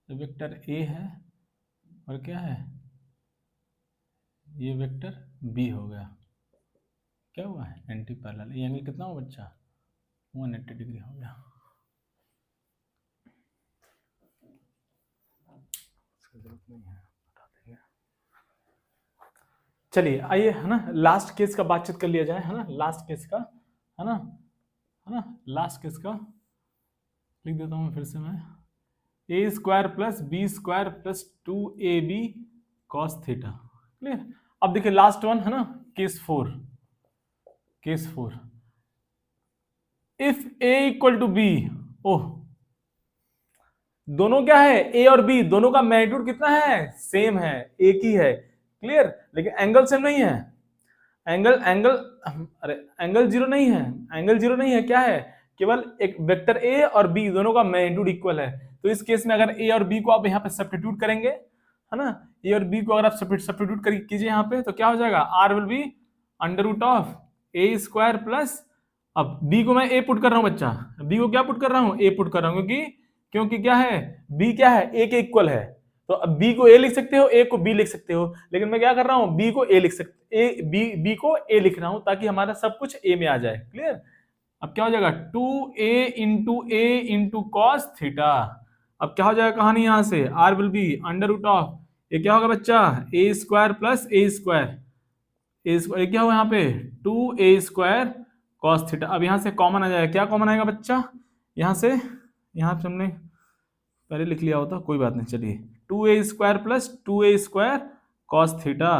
वेक्टर ए है और क्या है, ये वेक्टर बी हो गया। क्या हुआ है, एंटी पैरेलल। ये एंगल कितना हुआ बच्चा, 180 डिग्री हो गया। जरूरत नहीं है, बता देंगे। चलिए आइए, है ना, लास्ट केस का बातचीत कर लिया जाए, है ना, लास्ट केस का, है ना, लास्ट केस का लिख देता हूँ फिर से मैं, A square plus B square plus 2ab cos theta. Clear. अब देखिए लास्ट वन, है ना, case 4, if a equal to B, oh, दोनों क्या है, ए और बी, दोनों का मैग्नीट्यूड कितना है, सेम है, एक ही है। क्लियर, लेकिन एंगल सेम नहीं है, एंगल जीरो नहीं है, क्या है, केवल एक वेक्टर ए और बी दोनों का मैग्नीट्यूड इक्वल है। तो इस केस में अगर ए और बी को आप यहाँ पे सब्स्टिट्यूट करेंगे, है ना, ए और बी को अगर आप सब्स्टिट्यूट कीजिए यहाँ पे, तो क्या हो जाएगा, R will be under root of A square plus अब बी को मैं ए पुट कर रहा हूं बच्चा, बी को क्या पुट कर रहा हूं, ए पुट कर रहा हूं, क्योंकि क्योंकि क्या है, बी क्या है, ए के इक्वल है। तो अब बी को ए लिख सकते हो, ए को बी लिख सकते हो, लेकिन मैं क्या कर रहा हूं, बी को ए लिख सकते, ए बी को ए लिख रहा हूं ताकि हमारा सब कुछ ए में आ जाए। क्लियर। अब क्या हो जाएगा, 2a कॉस थीटा। अब क्या हो जाएगा कहानी, यहां से R will be under root of, ये क्या होगा बच्चा, A square plus A square, A square क्या होगा यहाँ पे, 2a² कॉस थीटा। अब यहाँ से कॉमन आ जाएगा, क्या कॉमन आएगा बच्चा, यहाँ से हमने पहले लिख लिया होता, कोई बात नहीं, चलिए 2a² plus 2a² cos theta.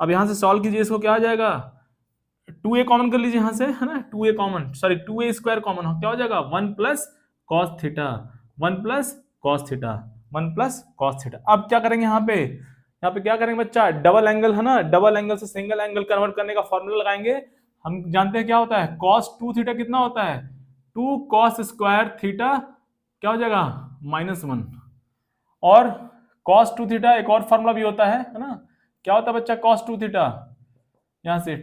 अब यहाँ से सॉल्व कीजिए इसको, क्या आ जाएगा, 2a कॉमन कर लीजिए यहाँ से, है ना, 2a common, sorry 2a² common हो, क्या हो जाएगा 1 plus cos theta, 1 plus cos theta, 1 plus cos theta. अब क्या करेंगे यहाँ पे, क्या करेंगे बच्चा, डबल एंगल, है ना, डबल एंगल से सिंगल एंगल कन्वर्ट करने का फॉर्मूला लगाएंगे। हम जानते हैं क्या होता है, cos 2 थीटा कितना होता है, 2 cos स्क्वायर थीटा, क्या हो जाएगा -1। और cos 2 थीटा एक और फॉर्मूला भी होता है ना, क्या होता है बच्चा, cos 2 थीटा, यहां से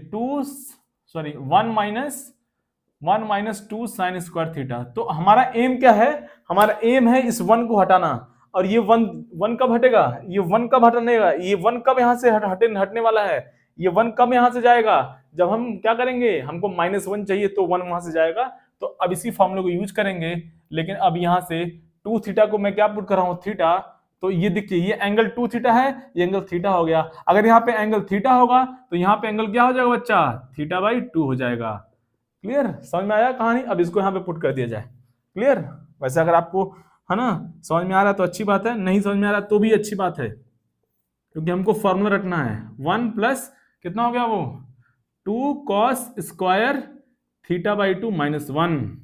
1 माइनस 2 साइन स्क्वायर थीटा। तो हमारा एम क्या है, हमारा एम है इस 1 को हटाना, और ये 1 कब हटेगा, ये 1 कब हटनेगा, ये 1 कब यहां से हटने वाला है, ये 1 कब यहां से जाएगा, जब हम क्या करेंगे, हमको -1 चाहिए तो 1 वहां से जाएगा। तो अब इसी फॉर्मूले को यूज करेंगे, लेकिन अब यहां से 2 थीटा को मैं क्या पुट कर रहा हूं, थीटा। तो ये देखिए, ये एंगल 2 थीटा है, ये एंगल थीटा हो गया। अगर यहाँ पे एंगल थीटा होगा तो यहाँ पे एंगल क्या हो जाएगा बच्चा, θ/2 हो जाएगा। क्लियर, समझ में आया कहानी। अब इसको यहाँ पे पुट कर दिया जाए। क्लियर। वैसे अगर आपको, है ना, समझ में आ रहा है तो अच्छी बात है, नहीं समझ में आ रहा तो भी अच्छी बात है, क्योंकि हमको फॉर्मूला रखना है। 1 प्लस कितना हो गया वो, 2 cos स्क्वायर θ/2 -1।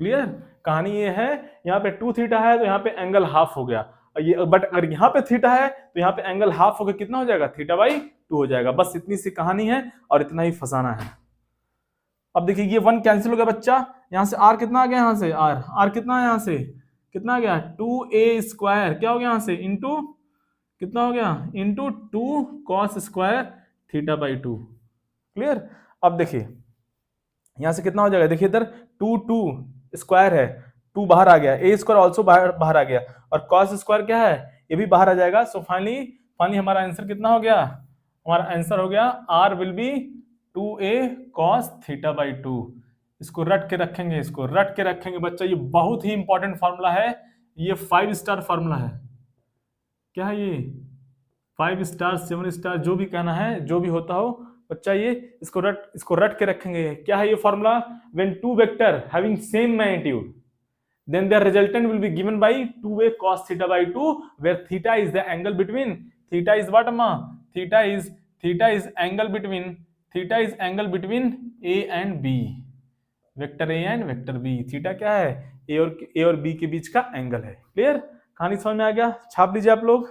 क्लियर, कहानी ये है, यहाँ पे 2 थीटा है तो यहाँ पे एंगल हाफ हो गया, ये बट अगर यहाँ पे थीटा है तो यहाँ पे एंगल हाफ हो गया, कितना हो जाएगा, θ/2 हो जाएगा। बस इतनी सी कहानी है और इतना ही फंसाना है। अब देखिए ये 1 कैंसिल हो गया बच्चा, यहाँ से r कितना आ गया, यहाँ से r कितना है, यहाँ से कितना आ गया, 2a² क्या हो गया यहाँ से, इंटू कितना हो गया, इंटू 2 cos स्क्वायर θ/2। क्लियर। अब देखिए यहां से कितना हो जाएगा, देखिए इधर 2 स्क्वायर है, 2 बाहर आ गया, a स्क्वायर ऑल्सो बाहर आ गया, और cos स्क्वायर क्या है, ये भी बाहर आ जाएगा। सो फाइनली हमारा आंसर कितना हो गया, हमारा आंसर हो गया r will be 2a cos θ/2। इसको रट के रखेंगे, इसको रट के रखेंगे बच्चा, ये बहुत ही इंपॉर्टेंट फॉर्मूला है, ये 5 स्टार फॉर्मूला है। क्या है ये, 5 स्टार 7 स्टार जो भी कहना है, जो भी होता हो बच्चा, ये इसको रट के रखेंगे। क्या है ये formula, when two vector having same magnitude then their resultant will be given by 2a cos θ/2 where theta is the angle between, theta is what amma, theta is angle between a and b, vector a and vector b। Theta क्या है, a और b के बीच का angle है। Clear, कहानी समझ में आ गया, छाप लीजिए आप लोग।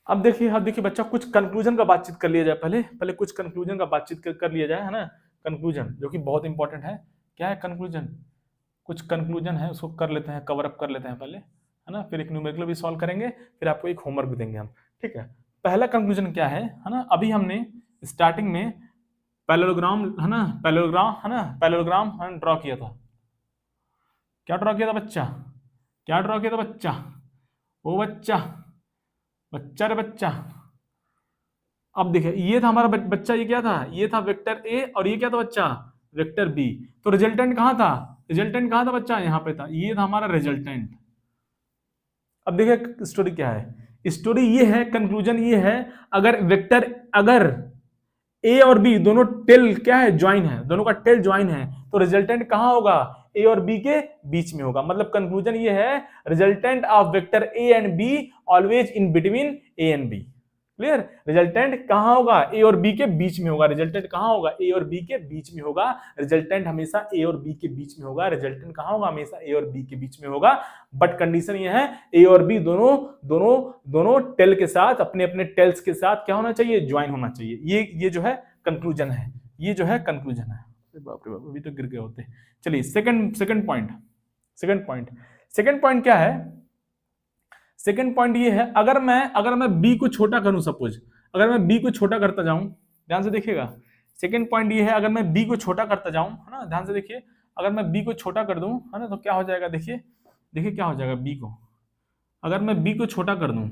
अब देखिए बच्चा, कुछ कंक्लूजन का बातचीत कर लिया जाए, पहले कुछ कंक्लूजन का बातचीत कर लिया जाए, है ना। कंक्लूजन जो कि बहुत इंपॉर्टेंट है। क्या है कंक्लूजन, कुछ कंक्लूजन है, उसको कर लेते हैं, कवर अप कर लेते हैं पहले, है ना, फिर एक न्यूमेरिकल भी सॉल्व करेंगे, फिर आपको एक होमवर्क भी देंगे हम। ठीक है, पहला कंक्लूजन क्या है ना, अभी हमने स्टार्टिंग में पैरेललोग्राम ड्रॉ किया था। क्या ड्रॉ किया था बच्चा, ओ बच्चा रे बच्चा। अब देखिए ये था हमारा बच्चा, ये क्या था, ये था वेक्टर ए, और ये क्या था बच्चा, वेक्टर बी। तो रिजल्टेंट कहां था बच्चा, यहाँ पे था, ये था हमारा रिजल्टेंट। अब देखिए स्टोरी क्या है, स्टोरी ये है, कंक्लूजन ये है, अगर ए और बी दोनों टेल क्या है, ज्वाइन है, दोनों का टेल ज्वाइन है, तो रिजल्टेंट कहां होगा, ए और बी के बीच में होगा। मतलब कंक्लूजन ये है, resultant of vector A and B always in between A and B. Clear, resultant कहां होगा, ए और बी के बीच में होगा। रिजल्टेंट कहां होगा, ए और बी के बीच में होगा। रिजल्टेंट हमेशा ए और बी के बीच में होगा। रिजल्टेंट कहां होगा, हमेशा ए और बी के बीच में होगा। बट कंडीशन ये है, ए और बी दोनों टेल के साथ, अपने अपने टेल्स के साथ क्या होना चाहिए, ज्वाइन होना चाहिए। ये जो है कंक्लूजन है, ये जो है कंक्लूजन है। बाप रे बाप, अभी तो गिर गए होते। चलिए सेकंड पॉइंट क्या है, सेकंड पॉइंट ये है, अगर मैं बी को छोटा करूं, सपोज अगर मैं बी को छोटा करता जाऊं, ध्यान से देखिएगा, सेकंड पॉइंट ये है, अगर मैं बी को छोटा करता जाऊं, है ना, ध्यान से देखिए, अगर मैं बी को छोटा कर दूं, है ना, तो क्या हो जाएगा, देखिए देखिए क्या हो जाएगा, बी को अगर मैं बी को छोटा कर दूं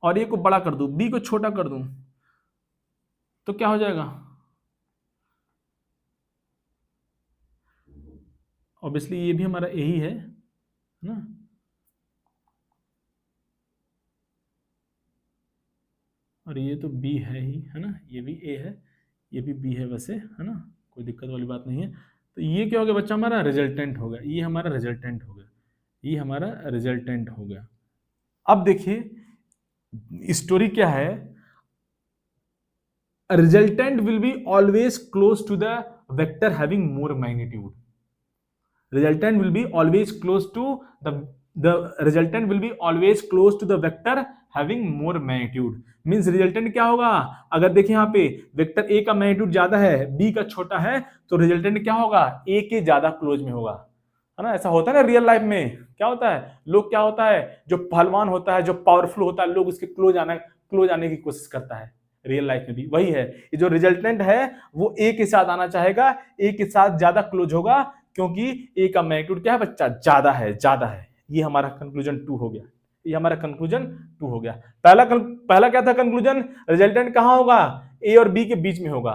और ए को बड़ा कर दूं, बी को छोटा कर दूं, तो क्या हो जाएगा, ऑब्वियसली ये भी हमारा ए ही है ना, और ये तो बी है ही, है ना, ये भी ए है, ये भी बी है वैसे, है ना, कोई दिक्कत वाली बात नहीं है। तो ये क्या हो गया बच्चा, हमारा रिजल्टेंट हो गया, ये हमारा रिजल्टेंट हो गया, ये हमारा रिजल्टेंट हो गया। अब देखिए स्टोरी क्या है, resultant will be always close to the vector having more magnitude, resultant will be always close to the resultant will be always close to the vector having more magnitude, means resultant क्या होगा, अगर देखिए यहाँ पे vector a का magnitude ज्यादा है, b का छोटा है, तो रिजल्टेंट क्या होगा, a के ज्यादा क्लोज में होगा, है ना, ऐसा होता है ना रियल लाइफ में, क्या होता है, लोग क्या होता है, जो पहलवान होता है, जो पावरफुल होता है, लोग उसके क्लोज आने की कोशिश करता है, रियल लाइफ में भी वही है, ये जो रिजल्टेंट है वो ए के साथ आना चाहेगा, ए के साथ ज्यादा क्लोज होगा, क्योंकि ए का मैग्नीट्यूड क्या है बच्चा, ज्यादा है, ज्यादा है। ये हमारा कंक्लूजन 2 हो गया, ये हमारा कंक्लूजन 2 हो गया। पहला क्या था कंक्लूजन, रिजल्टेंट कहां होगा, ए और बी के बीच में होगा,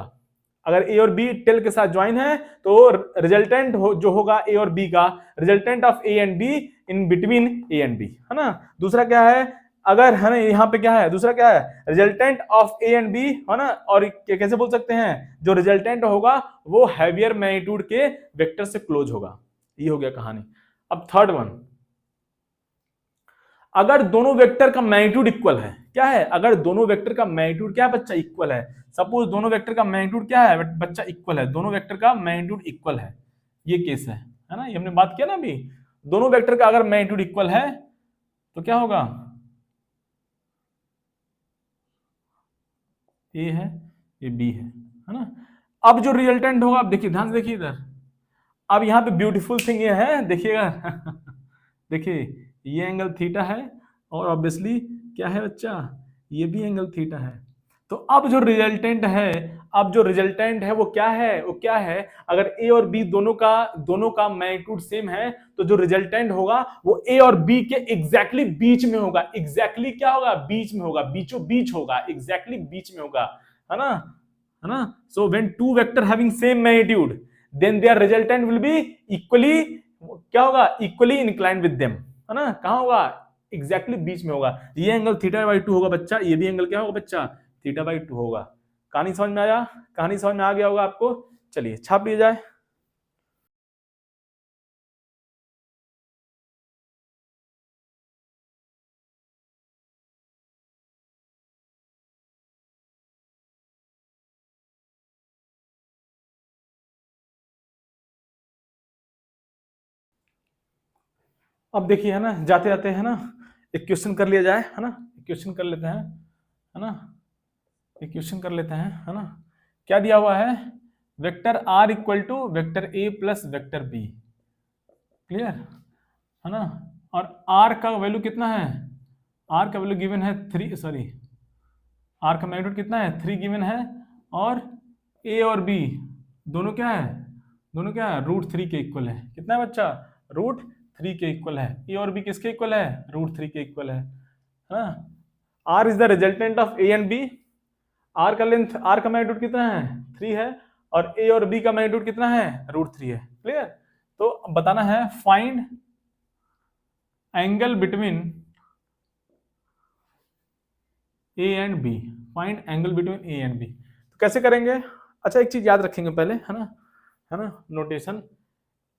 अगर ए और बी टेल के साथ ज्वाइन है तो रिजल्टेंट जो होगा ए और बी का, resultant of A and B in between A and B, है ना। दूसरा क्या है, अगर है ना यहाँ पे क्या है, दूसरा क्या है, resultant of A and B, है ना, और कैसे बोल सकते हैं, जो रिजल्टेंट होगा वो हैवियर मैग्नीट्यूड के वेक्टर से क्लोज होगा, ये हो गया कहानी। अब थर्ड वन, अगर दोनों वेक्टर का मैग्नीट्यूड इक्वल है, क्या है, अगर दोनों वेक्टर का मैग्नीट्यूड क्या है बच्चा, इक्वल है, सपोज दोनों वेक्टर का मैग्नीट्यूड क्या है बच्चा, इक्वल है, दोनों वेक्टर का मैग्नीट्यूड इक्वल है, ये केस है ना, ये हमने बात किया ना अभी, दोनों वेक्टर का अगर मैग्नीट्यूड इक्वल है तो क्या होगा, ए है, ये बी है ना। अब जो रिजल्टेंट होगा, अब देखिए ध्यान से देखिए इधर, अब यहाँ पे ब्यूटीफुल थिंग ये है, देखिएगा देखिए ये एंगल थीटा है, और ऑब्वियसली क्या है बच्चा, ये भी एंगल थीटा है। तो अब जो रिजल्टेंट है, अब जो रिजल्टेंट है वो क्या है, वो क्या है, अगर ए और बी दोनों का मैग्नीट्यूड सेम है, तो जो रिजल्टेंट होगा वो ए और बी के एग्जैक्टली बीच में होगा, एग्जैक्टली क्या होगा, बीच में होगा, बीचों बीच होगा, एग्जैक्टली बीच में होगा, है ना, है ना। So when two vector having same magnitude then their resultant will be equally, क्या होगा, इक्वली इंक्लाइंड विद देम, है ना, कहां होगा, एग्जैक्टली बीच में होगा। ये एंगल थीटा बाई 2 होगा बच्चा, ये भी एंगल क्या होगा बच्चा, थीटा बाई 2 होगा। कहानी समझ में आया, कहानी समझ में आ गया होगा आपको, चलिए छाप लिया जाए। अब देखिए है ना, जाते जाते है ना एक क्वेश्चन कर लिया जाए, है ना, क्वेश्चन कर लेते हैं, है ना, एक क्वेश्चन कर लेते हैं, है ना। क्या दिया हुआ है, vector r equal to vector a plus vector b, clear, है ना, और r का वैल्यू कितना है, r का वैल्यू गिवन है 3, सॉरी r का मैग्नीट्यूड कितना है 3 गिवन है, और a और b दोनों क्या है, दोनों क्या है, √3 के इक्वल है, कितना है बच्चा, √3 के इक्वल है, ए और बी किसके इक्वल है, √3 के इक्वल है ना। R is the resultant of A and B, R का लेंथ, आर का मैग्नीट्यूड कितना है 3 है, और ए और बी का मैग्नीट्यूड कितना है √3 है, क्लियर। तो बताना है find angle between A and B, find angle between A and B, तो कैसे करेंगे, अच्छा एक चीज याद रखेंगे पहले, है ना, नोटेशन,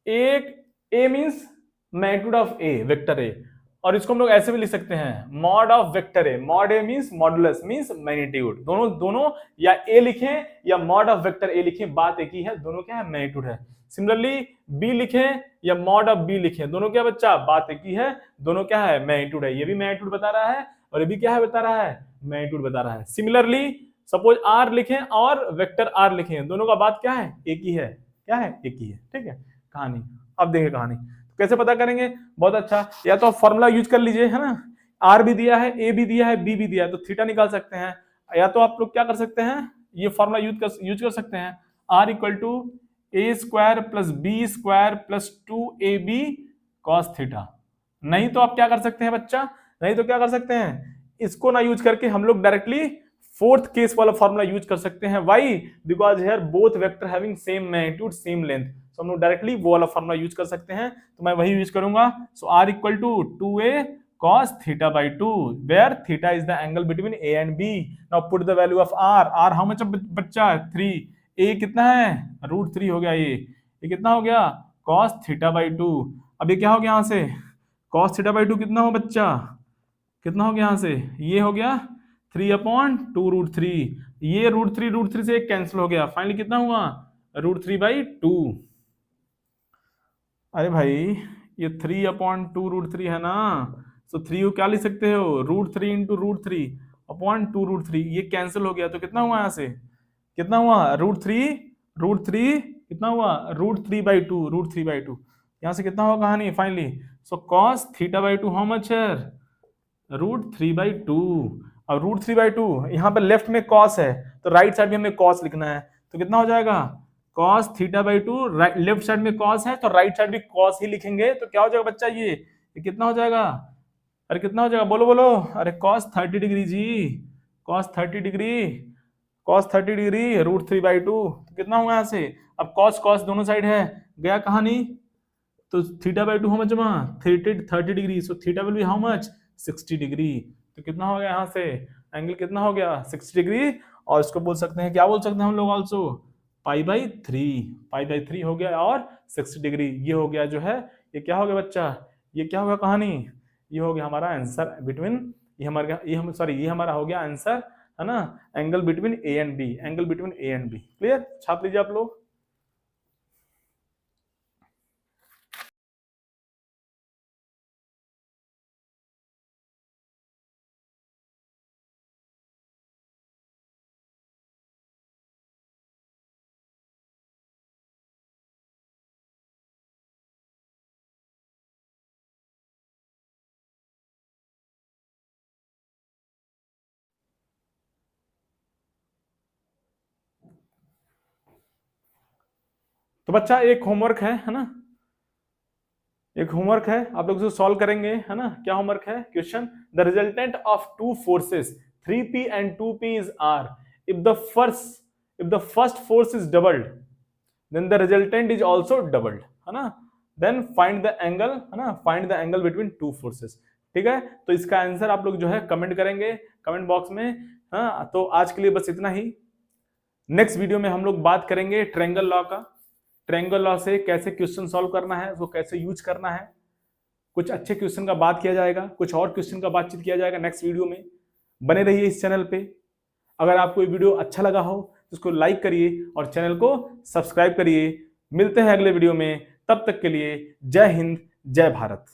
एक A means magnitude of A, vector A, और इसको हम लोग ऐसे भी लिख सकते हैं mod of vector A, mod A means modulus means magnitude, दोनों या ए लिखें या मॉड ऑफ वेक्टर ए लिखें, बात एक ही है, दोनों क्या है मैग्नीट्यूड है। सिमिलरली बी लिखें या मॉड ऑफ बी लिखें, दोनों क्या बच्चा, बात एक ही है, दोनों क्या है मैग्नीट्यूड है, ये भी मैग्नीट्यूड बता रहा है और ये भी क्या है बता रहा है, मैग्नीट्यूड बता रहा है। सिमिलरली सपोज आर लिखें और वेक्टर आर लिखें, दोनों का बात क्या है, एक ही है, क्या है, एक ही है, ठीक है। कहानी अब देखें, कहानी कैसे पता करेंगे, बहुत अच्छा, या तो आप फॉर्मूला यूज कर लीजिए, है ना, आर भी दिया है, ए भी दिया है, बी भी दिया है, तो थीटा निकाल सकते हैं। या तो आप लोग क्या कर सकते हैं, ये फॉर्मूला यूज कर सकते हैं, R equal to A square plus B square plus 2ab cos theta. नहीं तो आप क्या कर सकते हैं बच्चा, नहीं तो क्या कर सकते हैं, इसको ना यूज करके हम लोग डायरेक्टली फोर्थ केस वाला फॉर्मूला यूज कर सकते हैं। Why? Because here both vector having same magnitude same length, तो हम लोग डायरेक्टली वो वाला फॉर्मूला यूज कर सकते हैं, तो मैं वही यूज करूंगा। So R equal to 2a cos theta by 2 where theta is the angle between a and b. Now put the value of r how much बच्चा 3, a कितना है √3 हो गया, ये कितना हो गया cos theta by 2। अब ये क्या हो गया यहाँ से, cos theta by 2 कितना हो बच्चा, कितना हो गया यहाँ से, ये हो गया 3/2 √3, ये √3 से एक कैंसिल हो गया, फाइनली कितना हुआ √3/2। अरे भाई ये 3/2 √3 है ना, तो 3 को क्या लिख सकते हो, √3 इंटू √3/2 √3, ये कैंसिल हो गया, तो कितना हुआ यहाँ से, कितना हुआ √3 कितना हुआ √3/2 यहाँ से कितना हुआ कहानी फाइनली। सो cos θ/2 हाउ मच है √3/2। अब √3/2 यहाँ पे लेफ्ट में cos है, तो राइट साइड में हमें cos लिखना है, तो कितना हो जाएगा cos θ/2, लेफ्ट साइड में cos है तो राइट साइड भी cos ही लिखेंगे, तो क्या हो जाएगा बच्चा, ये कितना हो जाएगा, अरे कितना हो जाएगा, बोलो बोलो, अरे cos 30 डिग्री जी, cos 30 डिग्री √3/2, तो कितना हुआ यहाँ से, अब cos दोनों साइड है, गया कहानी, तो θ/2 हाउ मच हुआ 30 degree, so theta will be how much 60 degree, तो कितना हो गया यहाँ से, एंगल कितना हो गया 60 डिग्री, और इसको बोल सकते हैं, क्या बोल सकते हैं हम लोग ऑल्सो पाई बाई 3 हो गया, और 60 डिग्री ये हो गया जो है, ये क्या हो गया बच्चा, ये क्या होगा कहानी, ये हो गया हमारा आंसर बिटवीन, ये हमारा हो गया आंसर, है ना, angle between A and B, angle between A and B. Clear, छाप लीजिए आप लोग। तो बच्चा एक होमवर्क है ना, एक होमवर्क है, आप लोग सॉल्व करेंगे, है ना, क्या होमवर्क है, question, the resultant of two forces 3p and 2p is r, if the first force is doubled then the resultant is also doubled, है ना, then find the angle, है ना, find the angle between two forces। ठीक है, तो इसका answer आप लोग जो है कमेंट करेंगे कमेंट बॉक्स में। हाँ, तो आज के लिए बस इतना ही। नेक्स्ट वीडियो में हम लोग बात करेंगे ट्रायंगल लॉ का, ट्रायंगल लॉ से कैसे क्वेश्चन सॉल्व करना है, उसको कैसे यूज करना है, कुछ अच्छे क्वेश्चन का बात किया जाएगा, कुछ और क्वेश्चन का बातचीत किया जाएगा नेक्स्ट वीडियो में। बने रहिए इस चैनल पे। अगर आपको ये वीडियो अच्छा लगा हो तो उसको लाइक करिए और चैनल को सब्सक्राइब करिए। मिलते हैं अगले वीडियो में, तब तक के लिए जय हिंद जय भारत।